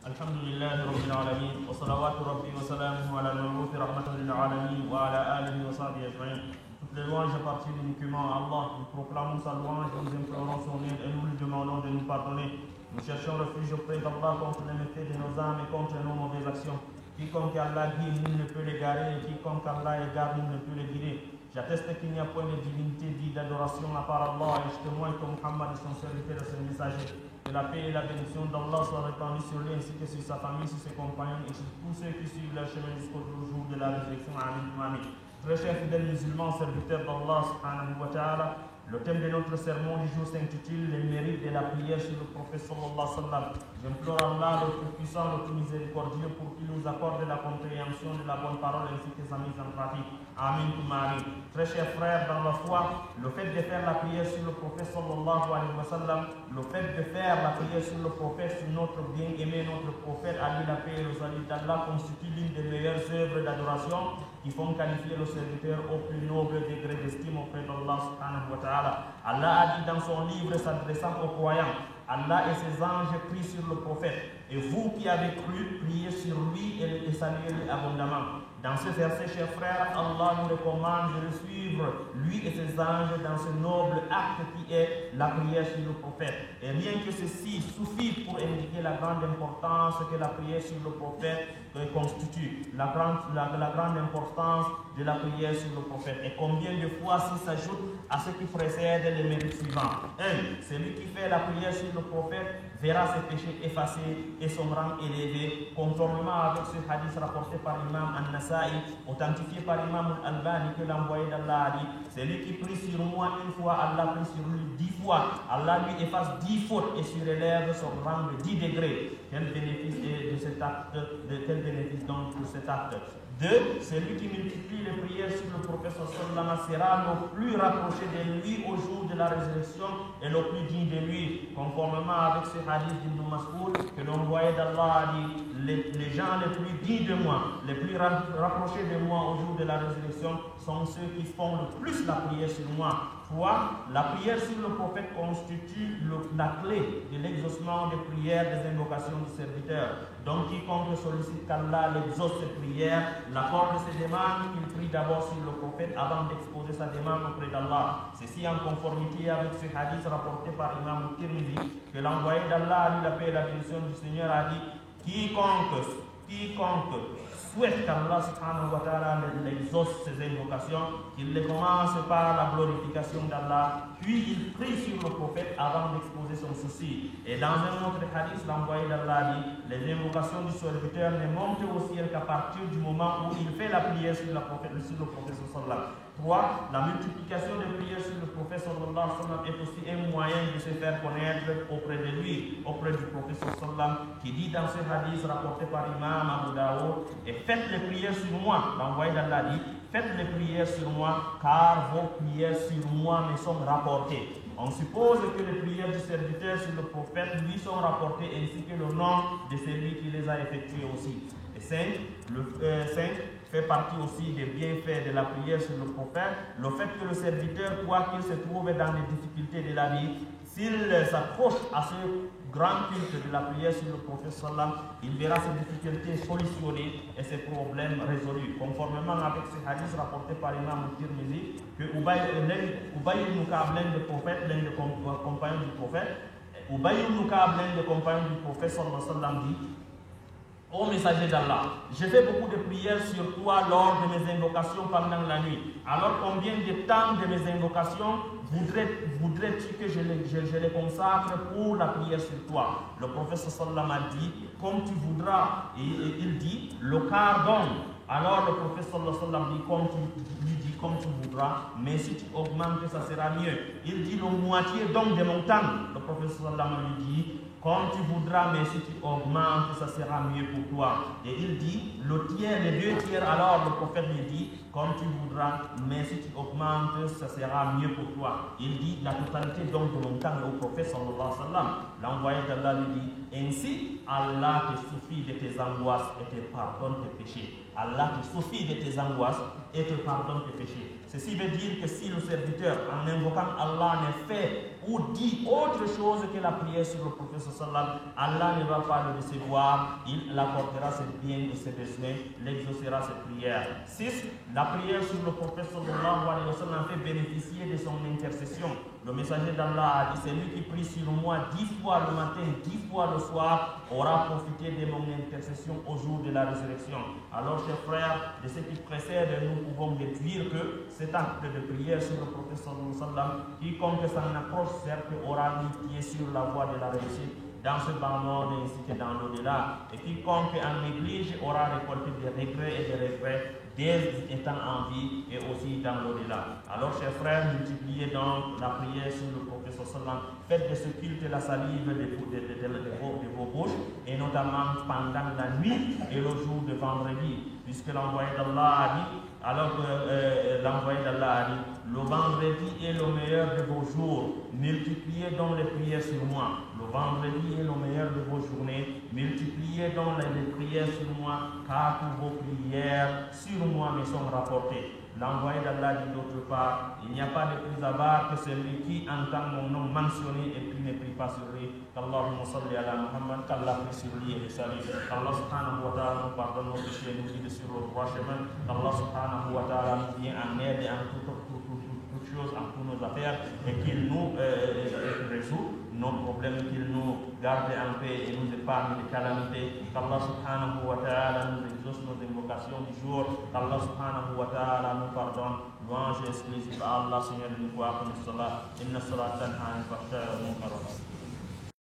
الحمد لله رب العالمين وصلوات ربي وسلامه على المبعوث رحمة للعالمين وعلى آله وصحبه أجمعين. Toutes les louanges appartiennent uniquement à Allah. Nous proclamons sa louange, nous implorons son aide et nous lui demandons de nous pardonner. Nous cherchons refuge auprès d'Allah contre les méfaits de nos âmes et contre nos mauvaises actions. Quiconque Allah guide, nul ne peut l'égarer, et quiconque Allah égare, nul ne peut le guider. J'atteste qu'il n'y a point de divinité digne d'adoration à part Allah, et je témoigne que Muhammad est son serviteur et son messager. Que la paix et la bénédiction d'Allah soient répandues sur lui ainsi que sur sa famille, sur ses compagnons et sur tous ceux qui suivent leur chemin jusqu'au jour de la résurrection. Amin. Amin. Très chers fidèles musulmans, serviteurs d'Allah subhanahu wa ta'ala, le thème de notre sermon du jour s'intitule les mérites de la prière sur le prophète sallallahu alayhi wa sallam. J'implore Allah, le tout-puissant, le tout miséricordieux, pour qu'il nous accorde la compréhension de la bonne parole ainsi que sa mise en pratique. Amin. Amin. Très chers frères dans la foi, le fait de faire la prière sur le prophète sallallahu alayhi wa sallam, le fait de faire la prière sur le prophète, sur notre bien-aimé, notre prophète, Ali la paix et le salut d'Allah, constitue l'une des meilleures œuvres d'adoration qui font qualifier le serviteur au plus noble degré d'estime auprès d'Allah subhanahu wa ta'ala. Allah a dit dans son livre s'adressant aux croyants, Allah et ses anges prient sur le prophète, et vous qui avez cru, priez sur lui et saluez-le abondamment. Dans ce verset, chers frères, Allah nous recommande de le suivre, lui et ses anges, dans ce noble acte qui est la prière sur le prophète. Et rien que ceci suffit pour indiquer la grande importance que la prière sur le prophète constitue, la grande importance de la prière sur le prophète. Et combien de fois s'il s'ajoute à ce qui précède les mérites suivants. 1. Celui qui fait la prière sur le prophète verra ses péchés effacés et son rang élevé, conformément avec ce hadith rapporté par l'imam An-Nasa'i, authentifié par l'imam Al-Albani, que l'envoyé d'Allah a dit: celui qui prie sur moi une fois, Allah prie sur lui 10 fois. Allah lui efface 10 fautes et surélève son rang de 10 degrés. Quel bénéfice est de cet acte, quel bénéfice donc pour cet acte? 2. Celui qui multiplie les prières sur le prophète sallallahu sera le plus rapproché de lui au jour de la résurrection et le plus digne de lui, conformément avec ce hadith d'Ibn Mas'ud que l'envoyé d'Allah a dit: les gens les plus dignes de moi, les plus rapprochés de moi au jour de la résurrection sont ceux qui font le plus la prière sur moi. 3. La prière sur le prophète constitue la clé de l'exaucement des prières, des invocations du serviteur. Donc quiconque sollicite qu'Allah l'exauce ses prières, l'accorde ses demandes, qu'il prie d'abord sur le prophète avant d'exposer sa demande auprès d'Allah. Ceci en conformité avec ce hadith rapporté par Imam Tirmidhi, que l'envoyé d'Allah, lui la paix et la bénédiction du Seigneur, a dit: quiconque souhaite qu'Allah subhanahu wa ta'ala l'exauce ses invocations, qu'il les commence par la glorification d'Allah, puis il prie sur le prophète avant d'exposer son souci. Et dans un autre hadith, l'envoyé d'Allah dit: les invocations du serviteur ne montent au ciel qu'à partir du moment où il fait la prière sur le prophète sallallahu. 3. La multiplication des prières sur le prophète sallallahu est aussi un moyen de se faire connaître auprès de lui, auprès du prophète sallallahu, qui dit dans ce hadith rapporté par Imam Abu Daoud: et faites les prières sur moi. L'envoyé d'Allah dit: faites les prières sur moi, car vos prières sur moi me sont rapportées. On suppose que les prières du serviteur sur le prophète lui sont rapportées, ainsi que le nom de celui qui les a effectuées aussi. Et 5 fait partie aussi des bienfaits de la prière sur le prophète, le fait que le serviteur, quoi qu'il se trouve dans les difficultés de la vie, s'il s'approche à ce grand culte de la prière sur le prophète sallam, il verra ses difficultés solutionnées et ses problèmes résolus, conformément avec ce hadith rapporté par l'imam Tirmidhi, que Ubay ibn Ka'b, l'un des prophètes, l'un des compagnons du prophète, Ubay ibn Ka'b, l'un des compagnons du prophète sallam, dit: ô messager d'Allah, je fais beaucoup de prières sur toi lors de mes invocations pendant la nuit. Alors combien de temps de mes invocations voudrais-tu que je les consacre pour la prière sur toi? Le prophète sallallahu a dit: comme tu voudras. Et il dit: le quart donc. Alors le prophète sallallahu dit: comme tu voudras, mais si tu augmentes, ça sera mieux. Il dit: le moitié donc de mon temps. Le prophète sallallahu lui dit: comme tu voudras, mais si tu augmentes, ça sera mieux pour toi. Et il dit: le tiers, les 2 tiers. Alors le prophète lui dit: comme tu voudras, mais si tu augmentes, ça sera mieux pour toi. Il dit: la totalité donc de mon temps au prophète sallallahu alayhi wa sallam. L'envoyé d'Allah lui dit: ainsi, Allah te suffit de tes angoisses et te pardonne tes péchés. Allah te suffit de tes angoisses et te pardonne tes péchés. Ceci veut dire que si le serviteur, en invoquant Allah, ne fait ou dit autre chose que la prière sur le prophète sallam, Allah ne va pas le décevoir, il l'accordera ses biens et ses besoins, l'exaucera ses prières. 6. La prière sur le prophète sallallahu alayhi wa sallam fait bénéficier de son intercession. Le messager d'Allah a dit, celui qui prie sur moi 10 fois le matin, 10 fois le soir, aura profité de mon intercession au jour de la résurrection. Alors, chers frères, de ce qui précède, nous pouvons déduire que cet acte de prière sur le prophète sallallahu alayhi wa sallam, quiconque s'en approche, certes, aura mis pied sur la voie de la réussite dans ce bas monde ainsi que dans l'au-delà. Et quiconque en néglige aura récolté des regrets et des regrets dès étant en vie et aussi dans l'au-delà. Alors, chers frères, multipliez donc la prière sur le prophète sallam. Faites de ce culte la salive de vos bouches, et notamment pendant la nuit et le jour de vendredi, puisque l'envoyé d'Allah a dit, alors que l'envoyé d'Allah a dit, le vendredi est le meilleur de vos jours, multipliez donc les prières sur moi. Le vendredi est le meilleur de vos journées, multipliez donc les prières sur moi, car toutes vos prières sur moi me sont rapportées. L'envoyé d'Allah dit d'autre part, il n'y a pas de plus avare que celui qui entend mon nom mentionné et qui ne prie pas sur lui. Qu'Allahumma salli ala Muhammad, qu'Allah prie sur lui et le salue. Qu'Allah subhanahu wa ta'ala nous pardonne nos péchés et nous guide sur le droit chemin. Qu'Allah subhanahu wa ta'ala nous vient en aide en toutes choses, en toutes nos affaires, et qu'il nous résout nos problèmes, qu'il nous garde en paix et nous épargne des calamités. Qu'Allah subhanahu wa ta'ala nous exauce nos invocations du jour. Qu'Allah subhanahu wa ta'ala nous pardonne. Louange exclusive à Allah, Seigneur de nous, pour Inna salat tanha anil fahsha'i wal munkar.